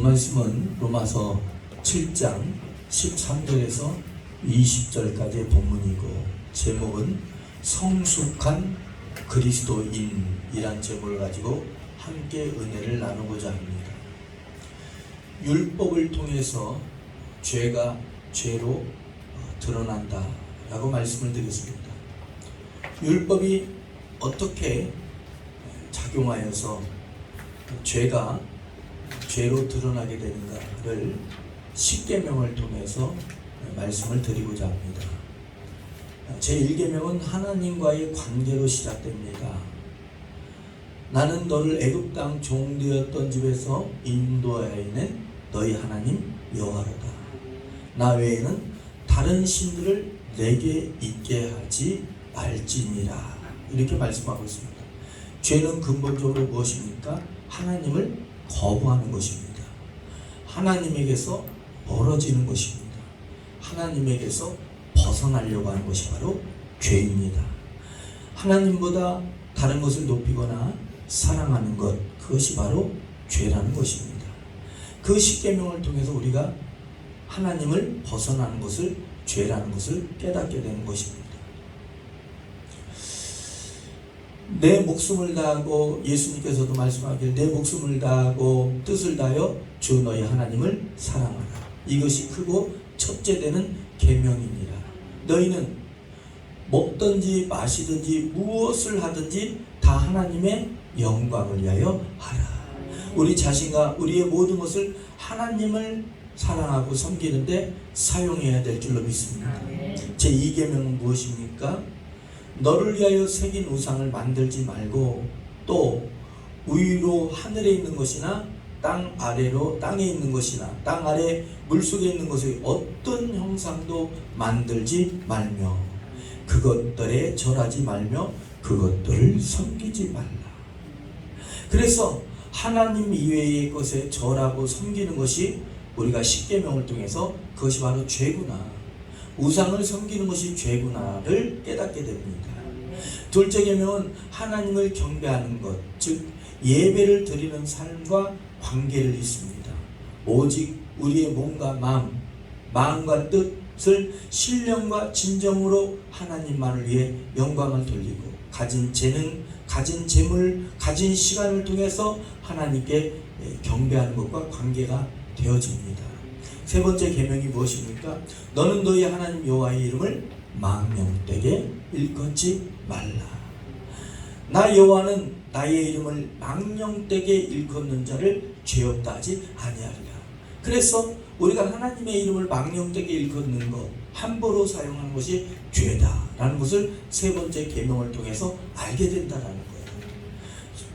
말씀은 로마서 7장 13절에서 20절까지의 본문이고, 제목은 성숙한 그리스도인이란 제목을 가지고 함께 은혜를 나누고자 합니다. 율법을 통해서 죄가 죄로 드러난다 라고 말씀을 드렸습니다. 율법이 어떻게 작용하여서 죄가 죄로 드러나게 되는가를 십계명을 통해서 말씀을 드리고자 합니다. 제1계명은 하나님과의 관계로 시작됩니다. 나는 너를 애굽 땅 종되었던 집에서 인도하여낸 너희 하나님 여호와로다. 나 외에는 다른 신들을 내게 있게 하지 말지니라. 이렇게 말씀하고 있습니다. 죄는 근본적으로 무엇입니까? 하나님을 거부하는 것입니다. 하나님에게서 멀어지는 것입니다. 하나님에게서 벗어나려고 하는 것이 바로 죄입니다. 하나님보다 다른 것을 높이거나 사랑하는 것, 그것이 바로 죄라는 것입니다. 그 십계명을 통해서 우리가 하나님을 벗어나는 것을 죄라는 것을 깨닫게 되는 것입니다. 내 목숨을 다하고, 예수님께서도 말씀하길 내 목숨을 다하고 뜻을 다하여 주 너희 하나님을 사랑하라. 이것이 크고 첫째 되는 계명이니라. 너희는 먹든지 마시든지 무엇을 하든지 다 하나님의 영광을 위하여 하라. 우리 자신과 우리의 모든 것을 하나님을 사랑하고 섬기는데 사용해야 될 줄로 믿습니다. 제2계명은 무엇입니까? 너를 위하여 새긴 우상을 만들지 말고, 또 위로 하늘에 있는 것이나 땅 아래로 땅에 있는 것이나 땅 아래 물속에 있는 것의 어떤 형상도 만들지 말며 그것들에 절하지 말며 그것들을 섬기지 말라. 그래서 하나님 이외의 것에 절하고 섬기는 것이 우리가 십계명을 통해서 그것이 바로 죄구나, 우상을 섬기는 것이 죄구나를 깨닫게 됩니다. 둘째 계명은 하나님을 경배하는 것, 즉 예배를 드리는 삶과 관계를 있습니다. 오직 우리의 몸과 마음과 뜻을 신령과 진정으로 하나님만을 위해 영광을 돌리고, 가진 재능, 가진 재물, 가진 시간을 통해서 하나님께 경배하는 것과 관계가 되어집니다. 세 번째 계명이 무엇입니까? 너는 너희 하나님 여호와의 이름을 망령되게 일컫지 말라. 나 여호와는 나의 이름을 망령되게 일컫는 자를 죄없다 하지 아니하리라. 그래서 우리가 하나님의 이름을 망령되게 일컫는 것, 함부로 사용하는 것이 죄다라는 것을 세 번째 계명을 통해서 알게 된다라는 거예요.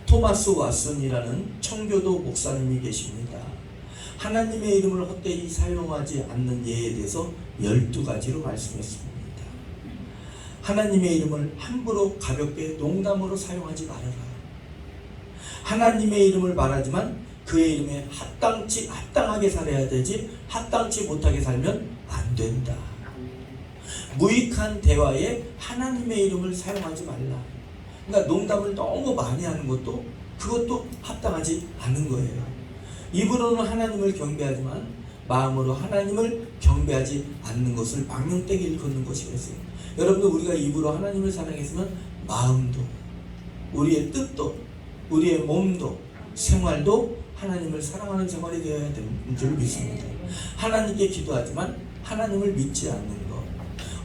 토마스 왓슨이라는 청교도 목사님이 계십니다. 하나님의 이름을 헛되이 사용하지 않는 예에 대해서 12가지로 말씀했습니다. 하나님의 이름을 함부로 가볍게 농담으로 사용하지 말아라. 하나님의 이름을 말하지만 그의 이름에 합당하게 살아야 되지 합당치 못하게 살면 안 된다. 무익한 대화에 하나님의 이름을 사용하지 말라. 그러니까 농담을 너무 많이 하는 것도 그것도 합당하지 않은 거예요. 입으로는 하나님을 경배하지만 마음으로 하나님을 경배하지 않는 것을 망령되게 일컫는 것이겠어요. 여러분들, 우리가 입으로 하나님을 사랑했으면 마음도, 우리의 뜻도, 우리의 몸도, 생활도 하나님을 사랑하는 생활이 되어야 되는 줄 믿습니다. 하나님께 기도하지만 하나님을 믿지 않는 것,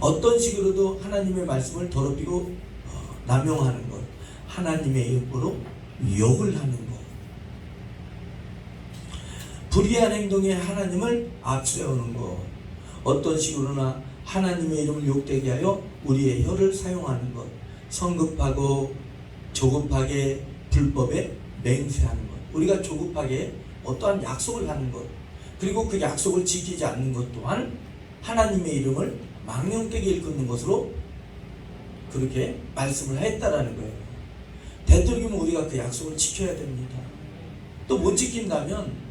어떤 식으로도 하나님의 말씀을 더럽히고 남용하는 것, 하나님의 이름으로 욕을 하는 것, 불의한 행동에 하나님을 앞세우는 것, 어떤 식으로나 하나님의 이름을 욕되게 하여 우리의 혀를 사용하는 것, 성급하고 조급하게 불법에 맹세하는 것, 우리가 조급하게 어떠한 약속을 하는 것, 그리고 그 약속을 지키지 않는 것 또한 하나님의 이름을 망령되게 일컫는 것으로 그렇게 말씀을 했다라는 거예요. 되도록이면 우리가 그 약속을 지켜야 됩니다. 또 못 지킨다면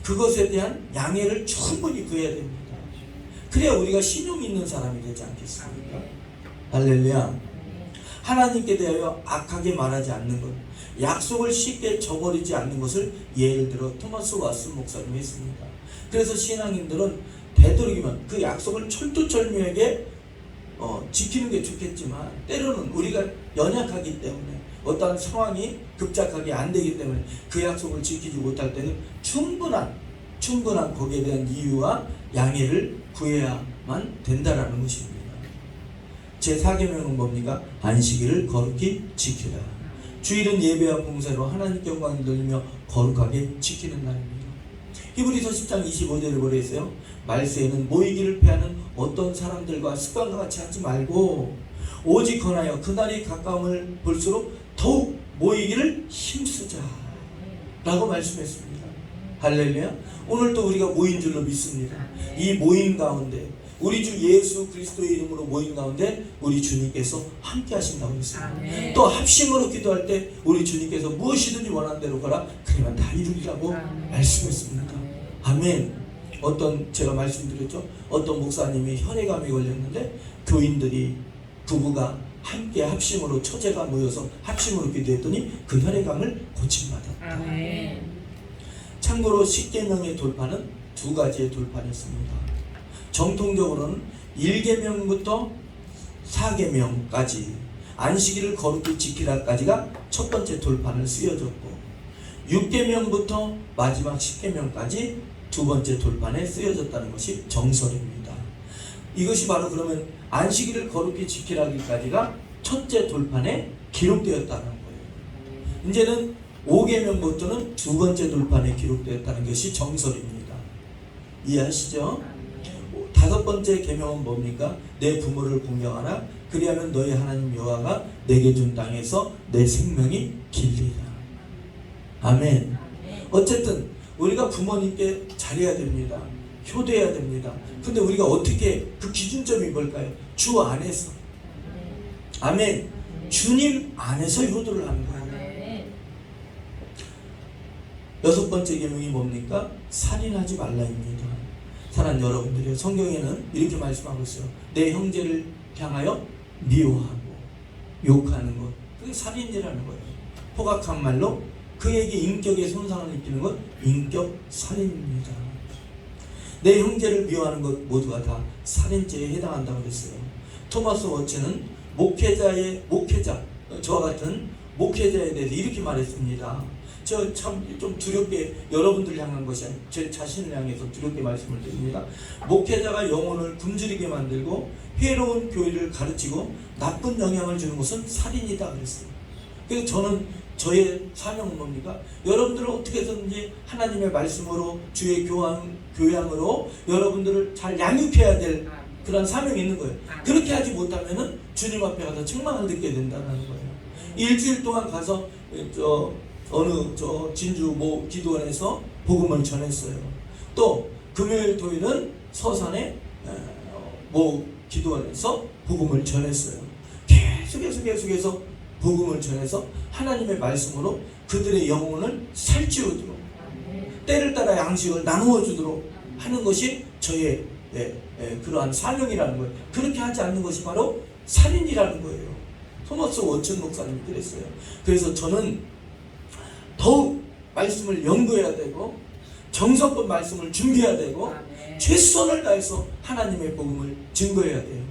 그것에 대한 양해를 충분히 구해야 됩니다. 그래야 우리가 신용 있는 사람이 되지 않겠습니까? 할렐루야. 하나님께 대하여 악하게 말하지 않는 것, 약속을 쉽게 저버리지 않는 것을 예를 들어 토마스 왓슨 목사님이 했습니다. 그래서 신앙인들은 되도록이면 그 약속을 철두철미하게 지키는 게 좋겠지만, 때로는 우리가 연약하기 때문에 어떠한 상황이 급작하게 안 되기 때문에 그 약속을 지키지 못할 때는 충분한 거기에 대한 이유와 양해를 구해야만 된다라는 것입니다. 제4계명은 뭡니까? 안식일을 거룩히 지키라. 주일은 예배와 봉사로 하나님께 영광을 돌리며 거룩하게 지키는 날입니다. 히브리서 10장 25절에 뭐라 했어요? 말세에는 모이기를 패하는 어떤 사람들과 습관과 같이 하지 말고 오직 권하여 그날이 가까움을 볼수록 더욱 모이기를 힘쓰자 라고 말씀했습니다. 할렐루야. 오늘도 우리가 모인 줄로 믿습니다. 이 모임 가운데 우리 주 예수 그리스도의 이름으로 모인 가운데 우리 주님께서 함께 하신다고 했습니다. 또 합심으로 기도할 때 우리 주님께서 무엇이든지 원하는 대로 가라 그러면 다 이루리라고 말씀했습니다. 아멘. 제가 말씀드렸죠. 어떤 목사님이 혈액암이 걸렸는데 교인들이 부부가 함께 합심으로 처제가 모여서 합심으로 기도했더니 그 혈액암을 고침받았다. 참고로 10계명의 돌파는 두 가지의 돌파였습니다. 정통적으로는 1계명부터 4계명까지 안식일을 거룩히 지키라까지가 첫 번째 돌판을 쓰여졌고 6계명부터 마지막 10계명까지 두 번째 돌판에 쓰여졌다는 것이 정설입니다. 이것이 바로 그러면 안식일을 거룩히 지키라기까지가 첫째 돌판에 기록되었다는 거예요. 이제는 5계명부터는 두 번째 돌판에 기록되었다는 것이 정설입니다. 이해하시죠? 다섯 번째 계명은 뭡니까? 내 부모를 공경하라. 그리하면 너희 하나님 여호와가 내게 준 땅에서 내 생명이 길리라. 아멘. 어쨌든 우리가 부모님께 잘해야 됩니다. 효도해야 됩니다. 근데 우리가 어떻게 그 기준점이 뭘까요? 주 안에서. 아멘. 주님 안에서 효도를 하는 거예요. 여섯 번째 계명이 뭡니까? 살인하지 말라입니다. 사랑하는 여러분들이요, 성경에는 이렇게 말씀하고 있어요. 내 형제를 향하여 미워하고 욕하는 것, 그게 살인이라는 거예요. 포각한 말로 그에게 인격에 손상을 입히는 것, 인격 살인입니다. 내 형제를 미워하는 것 모두가 다 살인죄에 해당한다고 그랬어요. 토마스 워츠는 저와 같은 목회자에 대해서 이렇게 말했습니다. 저 참 좀 두렵게 여러분들 향한 것이 아니라 제 자신을 향해서 두렵게 말씀을 드립니다. 목회자가 영혼을 굶주리게 만들고 해로운 교리를 가르치고 나쁜 영향을 주는 것은 살인이다 그랬어요. 그래서 저는 저의 사명은 뭡니까? 여러분들을 어떻게 해서든지 하나님의 말씀으로 주의 교양으로 여러분들을 잘 양육해야 될 그런 사명이 있는 거예요. 그렇게 하지 못하면은 주님 앞에 가서 책망을 듣게 된다는 거예요. 일주일 동안 가서 진주 모 기도원에서 복음을 전했어요. 또 금요일 토요일은 서산의 모 기도원에서 복음을 전했어요. 계속해서 복음을 전해서 하나님의 말씀으로 그들의 영혼을 살찌우도록 때를 따라 양식을 나누어 주도록 하는 것이 저의 그러한 사명이라는 거예요. 그렇게 하지 않는 것이 바로 살인이라는 거예요. 토마스 워튼 목사님이 그랬어요. 그래서 저는 더욱 말씀을 연구해야 되고 정성껏 말씀을 준비해야 되고 최선을 다해서 하나님의 복음을 증거해야 돼요.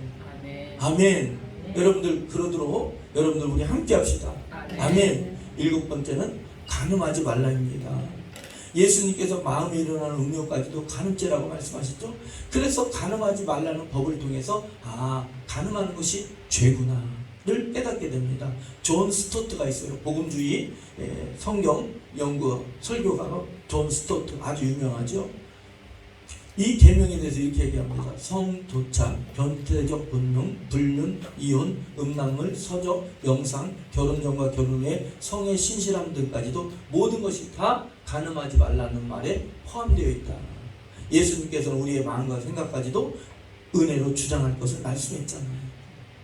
아멘. 여러분들 그러도록 여러분들 우리 함께 합시다. 아멘. 일곱 번째는 간음하지 말라입니다. 예수님께서 마음에 일어나는 음욕까지도 간음죄라고 말씀하셨죠. 그래서 간음하지 말라는 법을 통해서 간음하는 것이 죄구나 를 깨닫게 됩니다. 존 스토트가 있어요. 복음주의 성경 연구 설교가 존 스토트 아주 유명하죠. 이 계명에 대해서 이렇게 얘기합니다. 성, 도착, 변태적 본능, 불륜, 이혼, 음란물, 서적, 영상, 결혼 전과 결혼 후에 성의 신실함 등까지도 모든 것이 다 간음하지 말라는 말에 포함되어 있다. 예수님께서는 우리의 마음과 생각까지도 은혜로 주장할 것을 말씀했잖아요.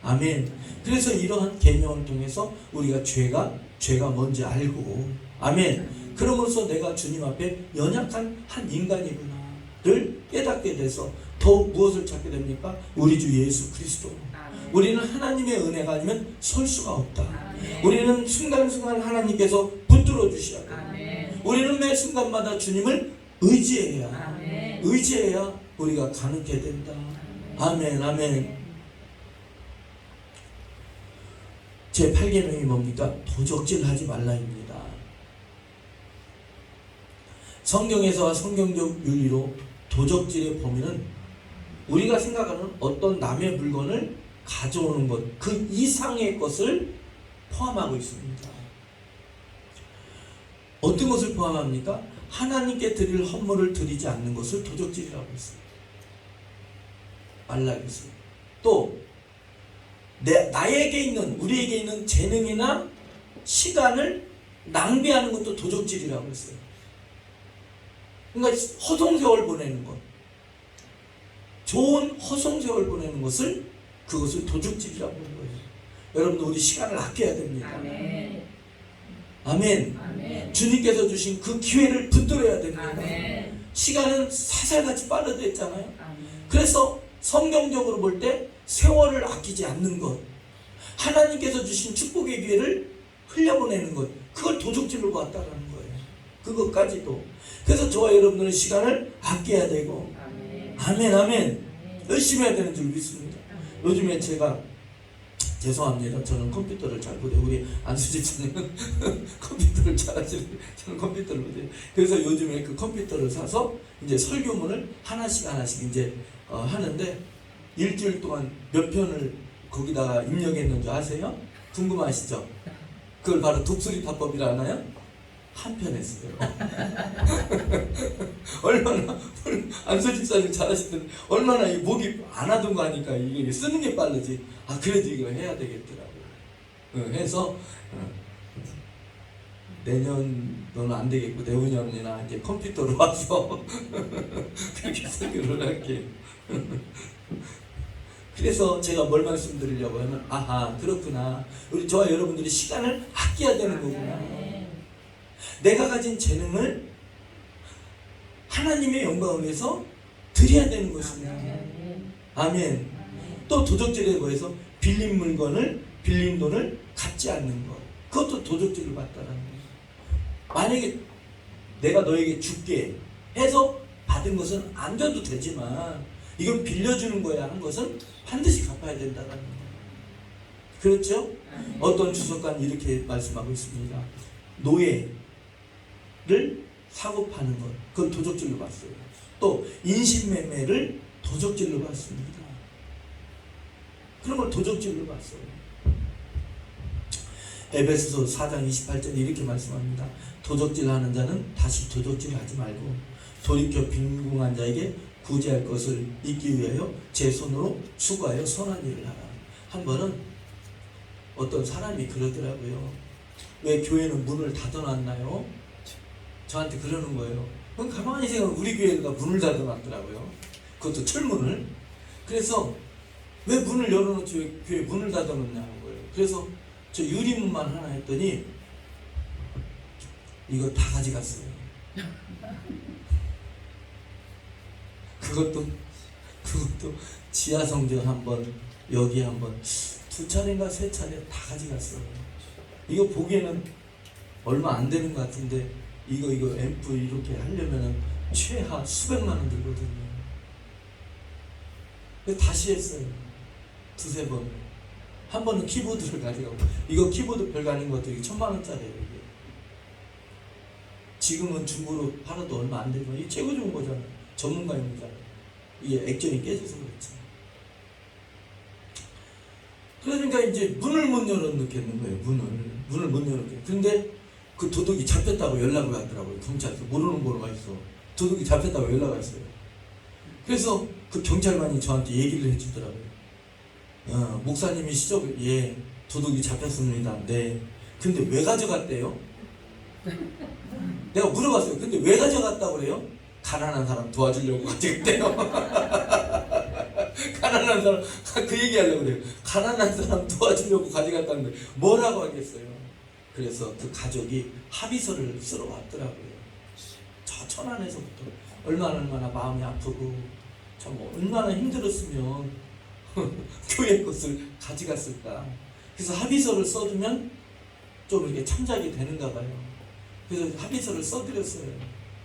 아멘. 그래서 이러한 계명을 통해서 우리가 죄가 뭔지 알고, 아멘. 그러면서 내가 주님 앞에 연약한 한 인간이구나를 깨닫게 돼서 더욱 무엇을 찾게 됩니까? 우리 주 예수 그리스도. 우리는 하나님의 은혜가 아니면 설 수가 없다. 우리는 순간순간 하나님께서 붙들어 주셔야 돼. 우리는 매 순간마다 주님을 의지해야 우리가 가능케 된다. 아멘, 아멘. 제 8계명이 뭡니까? 도적질 하지 말라입니다. 성경에서와 성경적 윤리로 도적질의 범위는 우리가 생각하는 어떤 남의 물건을 가져오는 것, 그 이상의 것을 포함하고 있습니다. 어떤 것을 포함합니까? 하나님께 드릴 헌물을 드리지 않는 것을 도적질이라고 했어요. 말라고 했어요. 또 나에게 있는, 우리에게 있는 재능이나 시간을 낭비하는 것도 도적질이라고 했어요. 그러니까 허송세월 보내는 것, 좋은 허송세월 보내는 것을, 그것을 도적질이라고 하는 거예요. 여러분들 우리 시간을 아껴야 됩니다. 아멘. 아멘. 아멘. 주님께서 주신 그 기회를 붙들어야 됩니다. 아멘. 시간은 사살같이 빠르됐잖아요. 그래서 성경적으로 볼 때 세월을 아끼지 않는 것, 하나님께서 주신 축복의 기회를 흘려보내는 것, 그걸 도적질로 봤다라는 거예요. 그것까지도. 그래서 저와 여러분들은 시간을 아껴야 되고, 아멘, 아멘. 열심히 해야 되는 줄 믿습니다. 요즘에 제가, 죄송합니다. 저는 컴퓨터를 잘 못해요. 우리 안수 집사님은 컴퓨터를 잘 하시는데 저는 컴퓨터를 못해요. 그래서 요즘에 그 컴퓨터를 사서 이제 설교문을 하나씩 이제 하는데, 일주일 동안 몇 편을 거기다가 입력했는 줄 아세요? 궁금하시죠? 그걸 바로 독수리파법이라 하나요? 한 편 했어요. 얼마나, 안수 집사님 잘하시던데, 얼마나 이 목이 안 하던 거 하니까 이게 쓰는 게 빠르지. 아, 그래도 이거 해야 되겠더라고요. 해서, 내년도는 안 되겠고, 내후년이나 이제 컴퓨터로 와서, 그렇게 설교를 할게요. 그래서 제가 뭘 말씀드리려고 하면, 아하, 그렇구나. 우리 저와 여러분들이 시간을 아껴야 되는 거구나. 내가 가진 재능을 하나님의 영광을 위해서 드려야 되는 것입니다. 아멘. 또 도적질에 거해서 빌린 물건을, 빌린 돈을 갚지 않는 것, 그것도 도적질을 받다라는 거예요. 만약에 내가 너에게 줄게 해서 받은 것은 안 줘도 되지만, 이건 빌려주는 거야 하는 것은 반드시 갚아야 된다는 거예요. 그렇죠? 어떤 주석가는 이렇게 말씀하고 있습니다. 노예를 사고 파는 것, 그건 도적질로 봤어요. 또 인신매매를 도적질로 봤습니다. 그런 걸 도적질로 봤어요. 에베소서 4장 28절에 이렇게 말씀합니다. 도적질하는 자는 다시 도적질하지 말고 돌이켜 빈궁한 자에게 구제할 것을 잊기 위하여 제 손으로 수고하여 선한 일을 하라. 한 번은 어떤 사람이 그러더라고요. 왜 교회는 문을 닫아놨나요? 저한테 그러는 거예요. 그럼 가만히 생각하면 우리 교회가 문을 닫아놨더라고요. 그것도 철문을. 그래서 왜 문을 열어놓지 왜 교회 문을 닫아놓냐는 거예요. 그래서 저 유리문만 하나 했더니 이거 다 가져갔어요. 그것도 지하성전 한번, 여기 한번, 2차례인가 3차례 다 가져갔어요. 이거 보기에는 얼마 안 되는 것 같은데, 이거 앰프 이렇게 하려면은 최하 수백만 원 들거든요. 그래서 다시 했어요. 2-3번. 한 번은 키보드를 가져가고, 이거 키보드 별거 아닌 것 같아요. 1000만 원짜리예요, 이게. 지금은 중고로 팔아도 얼마 안 되지만, 이게 최고 좋은 거잖아요. 전문가입니다. 이게 액정이 깨져서 그렇지. 그러니까 이제 문을 못 열어놓겠는 거예요. 문을 못 열어놓게. 근데 그 도둑이 잡혔다고 연락을 왔더라고요. 경찰서. 모르는 번호가 있어. 도둑이 잡혔다고 연락을 왔어요. 그래서 그 경찰관이 저한테 얘기를 해주더라고요. 목사님이시죠? 예, 도둑이 잡혔습니다. 네. 근데 왜 가져갔대요? 내가 물어봤어요. 근데 왜 가져갔다고 그래요? 가난한 사람 도와주려고 가져갔대요. 가난한 사람, 그 얘기 하려고 그래요. 가난한 사람 도와주려고 가져갔다는데 뭐라고 하겠어요? 그래서 그 가족이 합의서를 쓰러 왔더라고요. 저 천안에서부터 얼마나 마음이 아프고 참 얼마나 힘들었으면 교회 것을 가져갔을까? 그래서 합의서를 써주면 좀 이렇게 참작이 되는가 봐요. 그래서 합의서를 써드렸어요.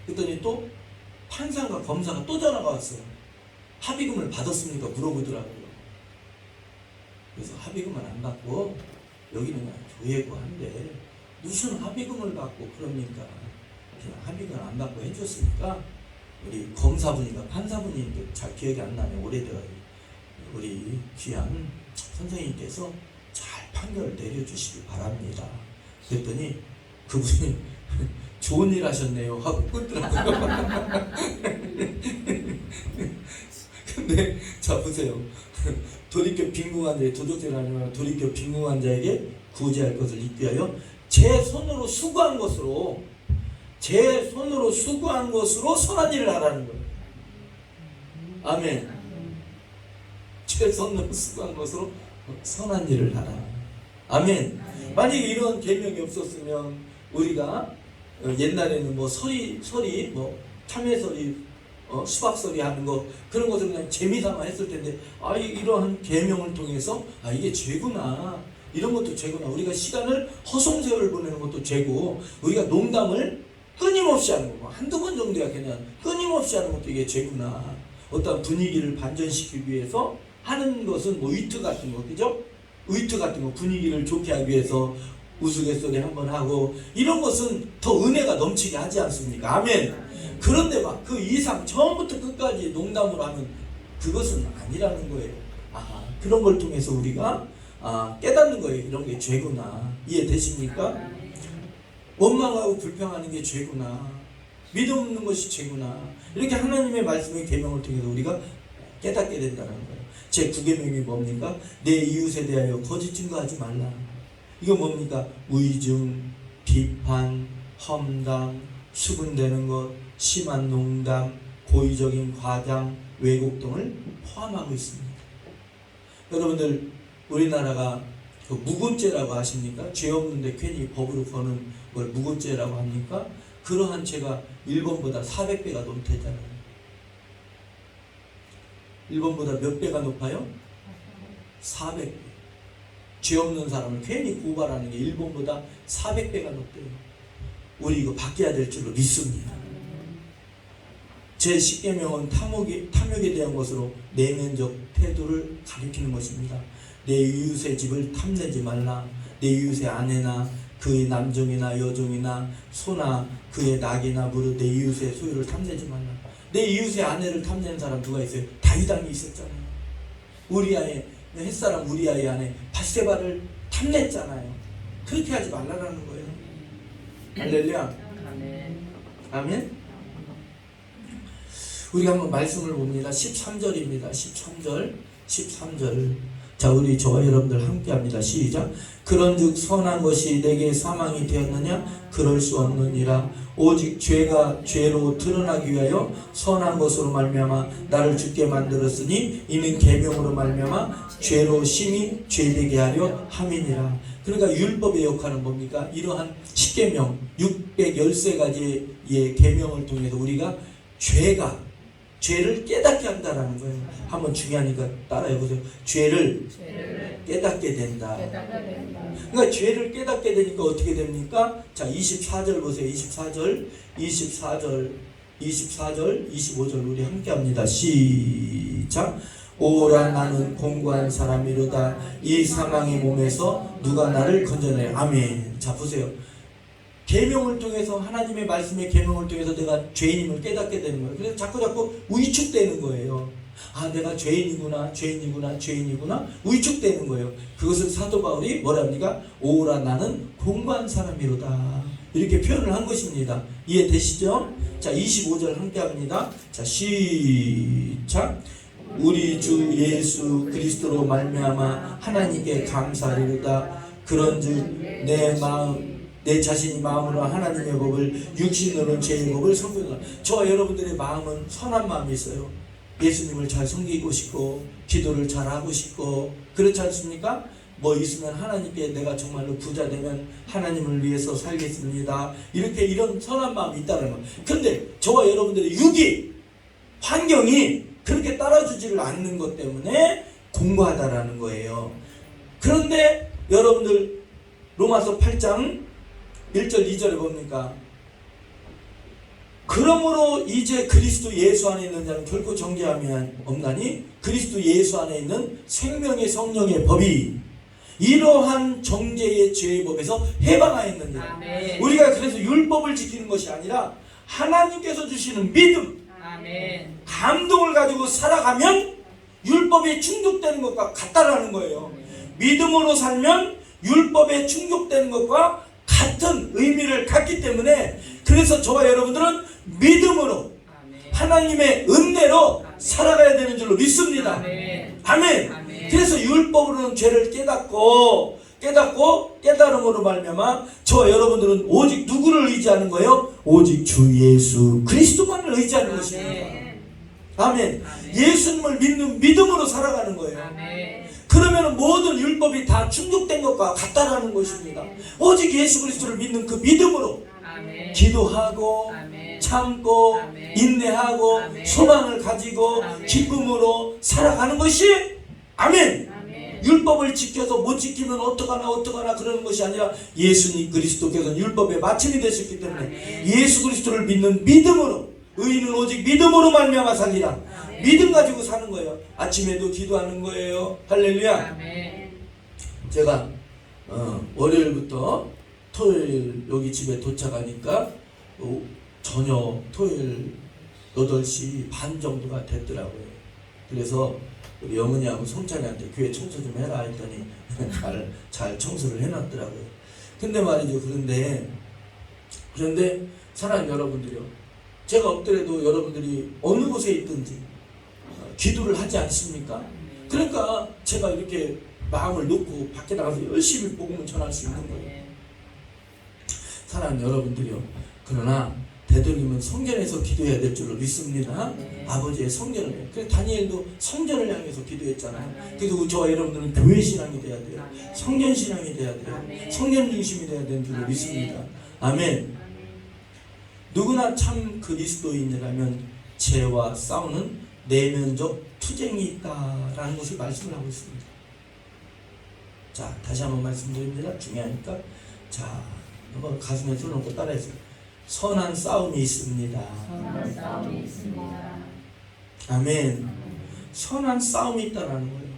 그랬더니 또 판사가 검사가 또 전화가 왔어요. 합의금을 받았습니까? 물어보더라고요. 그래서 합의금을 안 받고 여기는 교회고 한데 무슨 합의금을 받고 그럽니까? 그냥 합의금을 안 받고 해줬으니까 우리 검사분인가 판사분인데 잘 기억이 안 나네. 오래돼가지고 우리 귀한 선생님께서 잘 판결을 내려주시기 바랍니다. 그랬더니 그분이 좋은 일 하셨네요 하고 끊더라고요. 근데 자 보세요. 돌이켜 빈궁한 자에게 도적질 아니면 돌이켜 빈궁한 자에게 구제할 것을 잊기 위하여 제 손으로 수고한 것으로 선한 일을 하라는 거예요. 아멘. 제 손으로 수고한 것으로 선한 일을 하라. 아멘. 만약에 이런 계명이 없었으면 우리가 옛날에는 뭐 서리 뭐 참외서리 수박서리 하는 거 그런 것을 그냥 재미삼아 했을 텐데 이러한 계명을 통해서 이게 죄구나, 이런 것도 죄구나, 우리가 시간을 허송세월 보내는 것도 죄고 우리가 농담을 끊임없이 하는 거 한두 번 정도야 그냥 끊임없이 하는 것도 이게 죄구나, 어떤 분위기를 반전시키기 위해서 하는 것은 뭐 위트 같은 거, 그죠? 위트 같은 거 분위기를 좋게 하기 위해서 우스갯소리 한번 하고 이런 것은 더 은혜가 넘치게 하지 않습니까? 아멘. 그런데 막 그 이상 처음부터 끝까지 농담으로 하면 그것은 아니라는 거예요. 그런 걸 통해서 우리가 깨닫는 거예요. 이런 게 죄구나. 이해되십니까? 원망하고 불평하는 게 죄구나, 믿음 없는 것이 죄구나, 이렇게 하나님의 말씀의 계명을 통해서 우리가 깨닫게 된다는 거예요. 제 9계명이 뭡니까? 내 이웃에 대하여 거짓 증거하지 말라. 이거 뭡니까? 의증, 비판, 험담, 수군대는 것, 심한 농담, 고의적인 과장, 왜곡 등을 포함하고 있습니다. 여러분들 우리나라가 그 무고죄라고 아십니까? 죄 없는데 괜히 법으로 거는 걸 무고죄라고 합니까? 그러한 죄가 일본보다 400배가 넘대잖아요. 일본보다 몇 배가 높아요? 400배. 죄 없는 사람을 괜히 고발하는 게 일본보다 400배가 높대요. 우리 이거 바뀌어야 될 줄로 믿습니다. 제 10계명은 탐욕에 대한 것으로 내면적 태도를 가리키는 것입니다. 내 이웃의 집을 탐내지 말라. 내 이웃의 아내나 그의 남종이나 여종이나 소나 그의 낙이나 무릇 내 이웃의 소유를 탐내지 말라. 내 이웃의 아내를 탐내는 사람 누가 있어요? 다윗 왕이 있었잖아요. 우리아의 햇사람 우리아의 아내 밧세바를 탐냈잖아요. 그렇게 하지 말라라는 거예요. 할렐루야. 아멘. 우리가 한번 말씀을 봅니다. 13절입니다. 13절. 자, 우리 저와 여러분들 함께 합니다. 시작. 그런즉 선한 것이 내게 사망이 되었느냐? 그럴 수 없느니라. 오직 죄가 죄로 드러나기 위하여 선한 것으로 말미암아 나를 죽게 만들었으니 이는 계명으로 말미암아 죄로 심히 죄되게 하려 함이니라. 그러니까 율법의 역할은 뭡니까? 이러한 10계명 613가지의 계명을 통해서 우리가 죄를 깨닫게 한다라는 거예요. 한번 중요하니까 따라해보세요. 죄를 깨닫게 된다. 그러니까 죄를 깨닫게 되니까 어떻게 됩니까? 자, 24절 보세요. 24절, 25절 우리 함께 합니다. 시작. 오라 나는 공고한 사람이로다. 이 사망의 몸에서 누가 나를 건져내. 아멘. 자, 보세요. 계명을 통해서 하나님의 말씀의 계명을 통해서 내가 죄인임을 깨닫게 되는 거예요. 그래서 자꾸 위축되는 거예요. 내가 죄인이구나 위축되는 거예요. 그것을 사도 바울이 뭐라 합니까? 오라 나는 공고한 사람이로다, 이렇게 표현을 한 것입니다. 이해되시죠? 자, 25절 함께 합니다. 자, 시작. 우리 주 예수 그리스도로 말미암아 하나님께 감사하리로다. 그런즉 내 자신이 마음으로 하나님의 법을, 육신으로는 죄의 법을 섬기노라. 저와 여러분들의 마음은 선한 마음이 있어요. 예수님을 잘 섬기고 싶고 기도를 잘 하고 싶고 그렇지 않습니까? 뭐 있으면 하나님께 내가 정말로 부자 되면 하나님을 위해서 살겠습니다. 이런 선한 마음이 있다는 거예요. 그런데 저와 여러분들의 환경이 그렇게 따라주지를 않는 것 때문에 공고하다라는 거예요. 그런데 여러분들 로마서 8장 1절 2절에 봅니까? 그러므로 이제 그리스도 예수 안에 있는 자는 결코 정죄함이 없나니 그리스도 예수 안에 있는 생명의 성령의 법이 이러한 정죄의 죄의 법에서 해방하였느니라. 아멘. 우리가 그래서 율법을 지키는 것이 아니라 하나님께서 주시는 믿음, 아멘. 감동을 가지고 살아가면 율법에 충족되는 것과 같다라는 거예요. 믿음으로 살면 율법에 충족되는 것과 같은 의미를 갖기 때문에 그래서 저와 여러분들은 믿음으로 하나님의 은혜로 살아가야 되는 줄로 믿습니다. 아멘. 아멘. 아멘. 그래서 율법으로는 죄를 깨닫고 깨달음으로 말미암아 저와 여러분들은 오직 누구를 의지하는 거예요? 오직 주 예수 그리스도만을 의지하는 것입니다. 아멘. 아멘. 예수님을 믿는 믿음으로 살아가는 거예요. 아멘. 그러면 모든 율법이 다 충족된 것과 같다라는 것입니다. 오직 예수 그리스도를 믿는 그 믿음으로 아멘. 기도하고 아멘. 참고 아멘. 인내하고 아멘. 소망을 가지고 아멘. 기쁨으로 살아가는 것이 아멘. 아멘. 율법을 지켜서 못 지키면 어떡하나 그러는 것이 아니라 예수님 그리스도께서는 율법의 마침이 되셨기 때문에 아멘. 예수 그리스도를 믿는 믿음으로 의인은 오직 믿음으로 말미암아 살리라. 아멘. 믿음 가지고 사는 거예요. 아침에도 기도하는 거예요. 할렐루야. 아멘. 제가 월요일부터 토요일 여기 집에 도착하니까 저녁 토요일 8시 반 정도가 됐더라고요. 그래서 우리 어머니하고 송찬이한테 교회 청소 좀 해라 했더니 잘 청소를 해놨더라고요. 근데 말이죠. 그런데 사랑하는 여러분들이요. 제가 없더라도 여러분들이 어느 곳에 있든지 기도를 하지 않습니까? 그러니까 제가 이렇게 마음을 놓고 밖에 나가서 열심히 복음을 전할 수 있는 거예요. 사랑하는 여러분들이요. 그러나 되도록이면 성전에서 기도해야 될 줄로 믿습니다. 아버지의 성전을 해요. 그래서 다니엘도 성전을 향해서 기도했잖아요. 그래서 저와 여러분들은 교회 신앙이 돼야 돼요. 성전 신앙이 돼야 돼요. 성전 중심이 돼야 되는 줄로 믿습니다. 아멘. 누구나 참 그리스도인이라면 죄와 싸우는 내면적 투쟁이 있다라는 것을 말씀을 하고 있습니다. 자, 다시 한번 말씀드립니다. 중요하니까. 자, 한번 가슴에 손을 따라해서 선한 싸움이 있습니다. 선한 싸움이 있습니다. 아멘. 선한 싸움이 있다라는 거예요.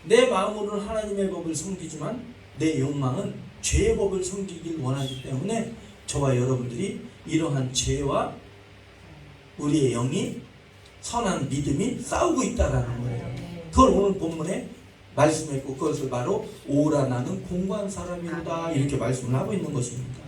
내 마음으로는 하나님의 법을 섬기지만 내 욕망은 죄의 법을 섬기길 원하기 때문에 저와 여러분들이 이러한 죄와 우리의 영이 선한 믿음이 싸우고 있다라는 거예요. 그걸 오늘 본문에 말씀했고 그것을 바로 오라 나는 공고한 사람이로다 이렇게 말씀을 하고 있는 것입니다.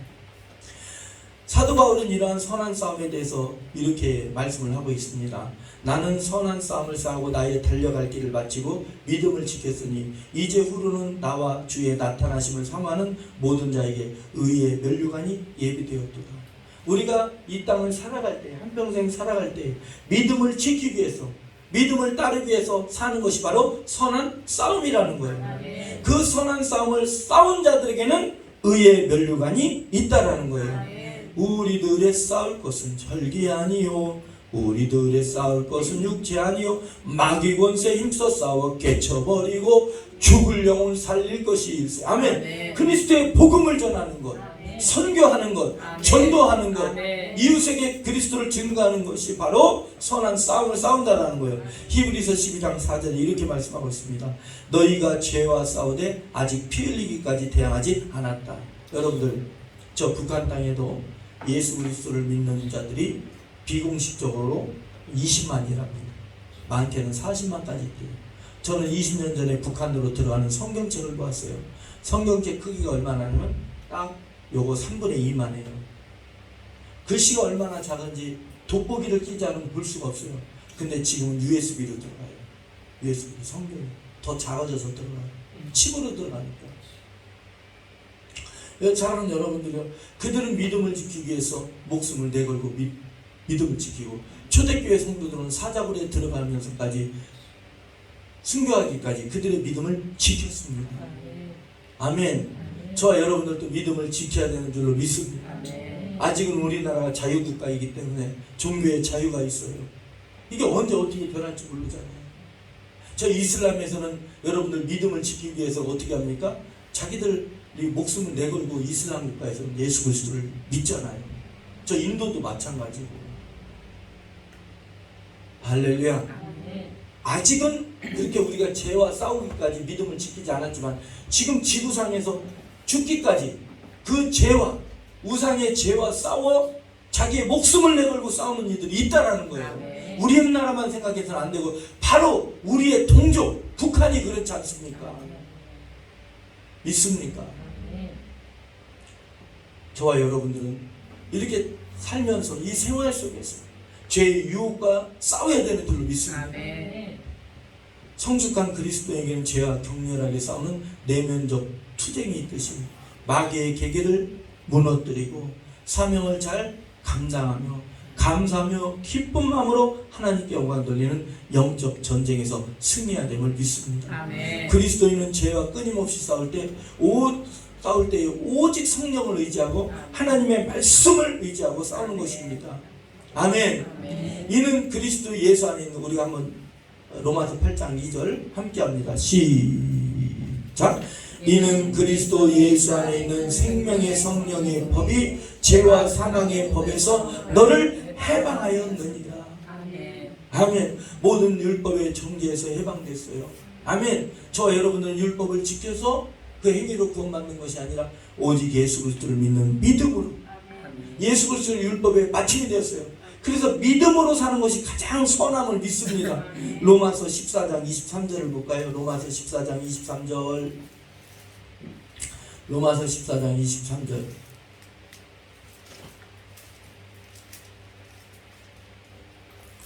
사도 바울은 이러한 선한 싸움에 대해서 이렇게 말씀을 하고 있습니다. 나는 선한 싸움을 싸우고 나의 달려갈 길을 마치고 믿음을 지켰으니 이제 후로는 나와 주의 나타나심을 사모하는 모든 자에게 의의 면류관이 예비되었도다. 우리가 이 땅을 살아갈 때 한평생 살아갈 때 믿음을 지키기 위해서 믿음을 따르기 위해서 사는 것이 바로 선한 싸움이라는 거예요. 그 선한 싸움을 싸운 자들에게는 의의 면류관이 있다라는 거예요. 우리들의 싸울 것은 혈기 아니요 우리들의 싸울 것은 육체 아니요 마귀 권세 힘써 싸워 깨쳐버리고 죽을 영혼 살릴 것이 일세. 아멘. 그리스도의 복음을 전하는 것, 선교하는 것, 전도하는 것, 이웃에게 그리스도를 증거하는 것이 바로 선한 싸움을 싸운다라는 거예요. 히브리서 12장 4절에 이렇게 말씀하고 있습니다. 너희가 죄와 싸우되 아직 피 흘리기까지 대항하지 않았다. 여러분들 저 북한 땅에도 예수 그리스도를 믿는 자들이 비공식적으로 20만이랍니다. 많게는 40만까지 있대요. 저는 20년 전에 북한으로 들어가는 성경책을 보았어요. 성경책 크기가 얼마나 하냐면 딱 요거 3분의 2만 해요. 글씨가 얼마나 작은지 돋보기를 끼지 않으면 볼 수가 없어요. 근데 지금은 USB로 들어가요. USB 성경이 더 작아져서 들어가요. 칩으로 들어가니까. 사랑하는 여러분들이요, 그들은 믿음을 지키기 위해서 목숨을 내걸고 믿음을 지키고 초대교회 성도들은 사자굴에 들어가면서까지 순교하기까지 그들의 믿음을 지켰습니다. 아멘. 저와 여러분들도 믿음을 지켜야 되는 줄로 믿습니다. 아직은 우리나라가 자유국가이기 때문에 종교의 자유가 있어요. 이게 언제 어떻게 변할지 모르잖아요. 저 이슬람에서는 여러분들 믿음을 지키기 위해서 어떻게 합니까? 자기들이 목숨을 내걸고 이슬람 국가에서는 예수 그리스도를 믿잖아요. 저 인도도 마찬가지고. 할렐루야. 아멘. 아직은 그렇게 우리가 죄와 싸우기까지 믿음을 지키지 않았지만 지금 지구상에서 죽기까지 그 죄와 우상의 죄와 싸워 자기의 목숨을 내걸고 싸우는 이들이 있다라는 거예요. 아멘. 우리나라만 생각해서는 안 되고 바로 우리의 동족 북한이 그렇지 않습니까? 믿습니까? 아멘. 저와 여러분들은 이렇게 살면서 이 생활 속에서 죄의 유혹과 싸워야 되는 줄로 믿습니다. 아멘. 성숙한 그리스도에게는 죄와 격렬하게 싸우는 내면적 투쟁이 있듯이 마귀의 계계를 무너뜨리고 사명을 잘 감당하며 감사하며 기쁜 마음으로 하나님께 영광 돌리는 영적 전쟁에서 승리해야 됨을 믿습니다. 아멘. 그리스도인은 죄와 끊임없이 싸울 때 오직 성령을 의지하고 하나님의 말씀을 의지하고 싸우는 것입니다. 아멘. 아멘. 이는 그리스도 예수 안에 있는 우리가 한번 로마서 8장 2절 함께합니다. 시작. 이는 그리스도 예수 안에 있는 생명의 성령의 법이 죄와 사망의 법에서 너를 해방하였느니라. 아멘. 아멘. 모든 율법의 정죄에서 해방됐어요. 아멘. 저 여러분들은 율법을 지켜서 그 행위로 구원받는 것이 아니라 오직 예수 그리스도를 믿는 믿음으로 예수 그리스도의 율법에 마침이 되었어요. 그래서 믿음으로 사는 것이 가장 선함을 믿습니다. 로마서 14장 23절을 볼까요? 로마서 14장 23절. 로마서 14장 23절.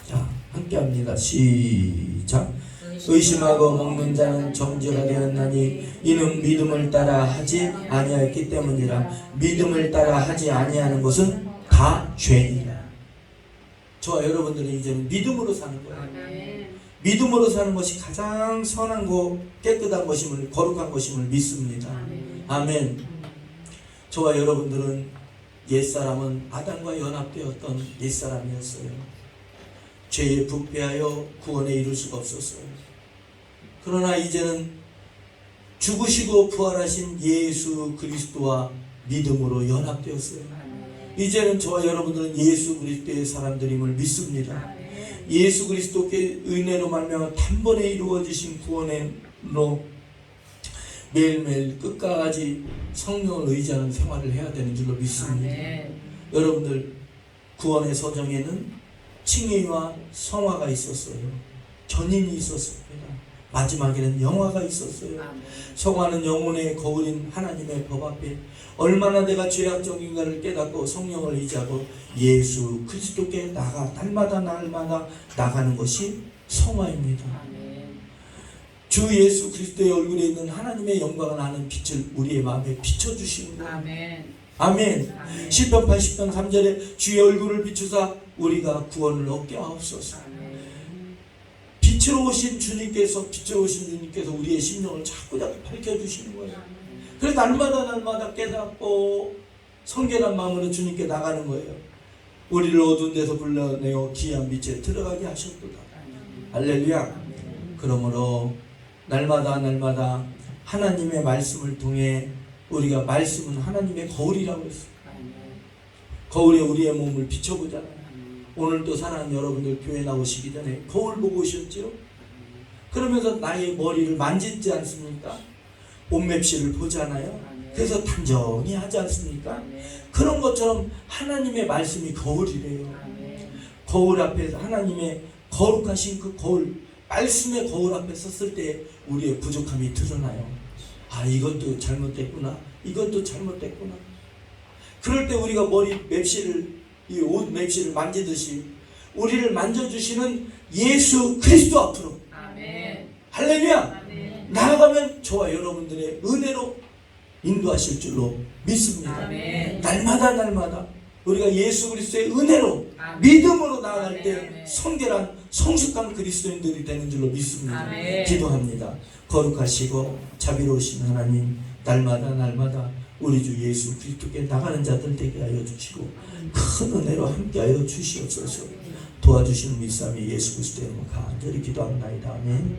자, 함께 합니다. 시작. 의심하고 먹는 자는 정죄가 되었나니 이는 믿음을 따라 하지 아니하였기 때문이라. 믿음을 따라 하지 아니하는 것은 다 죄니라. 저와 여러분들은 이제는 믿음으로 사는 거예요. 아멘. 믿음으로 사는 것이 가장 선한 거 깨끗한 것임을 거룩한 것임을 믿습니다. 아멘. 저와 여러분들은 옛사람은 아담과 연합되었던 옛사람이었어요. 죄에 부패하여 구원에 이룰 수가 없었어요. 그러나 이제는 죽으시고 부활하신 예수 그리스도와 믿음으로 연합되었어요. 이제는 저와 여러분들은 예수 그리스도의 사람들임을 믿습니다. 예수 그리스도께 은혜로 말미암아 단번에 이루어지신 구원으로 매일매일 끝까지 성령을 의지하는 생활을 해야 되는 줄로 믿습니다. 아멘. 여러분들 구원의 서정에는 칭의와 성화가 있었어요. 전인이 있었습니다. 마지막에는 영화가 있었어요. 아멘. 성화는 영혼의 거울인 하나님의 법 앞에 얼마나 내가 죄악적인가를 깨닫고 성령을 의지하고 예수 그리스도께 날마다 나가는 것이 성화입니다. 아멘. 주 예수 그리스도의 얼굴에 있는 하나님의 영광을 아는 빛을 우리의 마음에 비춰주시는 거예요. 아멘. 아멘. 아멘. 시편 80편 3절에 주의 얼굴을 비추사 우리가 구원을 얻게 하옵소서. 아멘. 빛으로 오신 주님께서 우리의 심령을 자꾸 밝혀주시는 거예요. 그래서 날마다 깨닫고 성결한 마음으로 주님께 나가는 거예요. 우리를 어두운 데서 불러내어 귀한 빛에 들어가게 하셨도다. 할렐루야. 그러므로 날마다 하나님의 말씀을 통해 우리가 말씀은 하나님의 거울이라고 했어요. 거울에 우리의 몸을 비춰보잖아요. 오늘도 사랑하는 여러분들 교회 나오시기 전에 거울 보고 오셨죠? 그러면서 나의 머리를 만지지 않습니까? 옷맵시를 보잖아요. 그래서 단정히 하지 않습니까? 그런 것처럼 하나님의 말씀이 거울이래요. 거울 앞에서 하나님의 거룩하신 그 거울, 말씀의 거울 앞에 섰을 때 우리의 부족함이 드러나요. 아, 이것도 잘못됐구나. 이것도 잘못됐구나. 그럴 때 우리가 머리 맵시를, 이 옷 맵시를 만지듯이 우리를 만져주시는 예수 그리스도 앞으로. 아멘. 할렐루야. 아멘. 나아가면 저와 여러분들의 은혜로 인도하실 줄로 믿습니다. 아멘. 날마다 우리가 예수 그리스도의 은혜로 아멘. 믿음으로 나아갈 때 아멘. 성결한 성숙한 그리스도인들이 되는 줄로 믿습니다. 아멘. 기도합니다. 거룩하시고 자비로우신 하나님, 날마다 우리 주 예수 그리스도께 나가는 자들 되게 하여 주시고 큰 은혜로 함께하여 주시옵소서. 도와주시는 믿사함이 예수 그리스도의 이름으로 간절히 기도합니다. 아멘.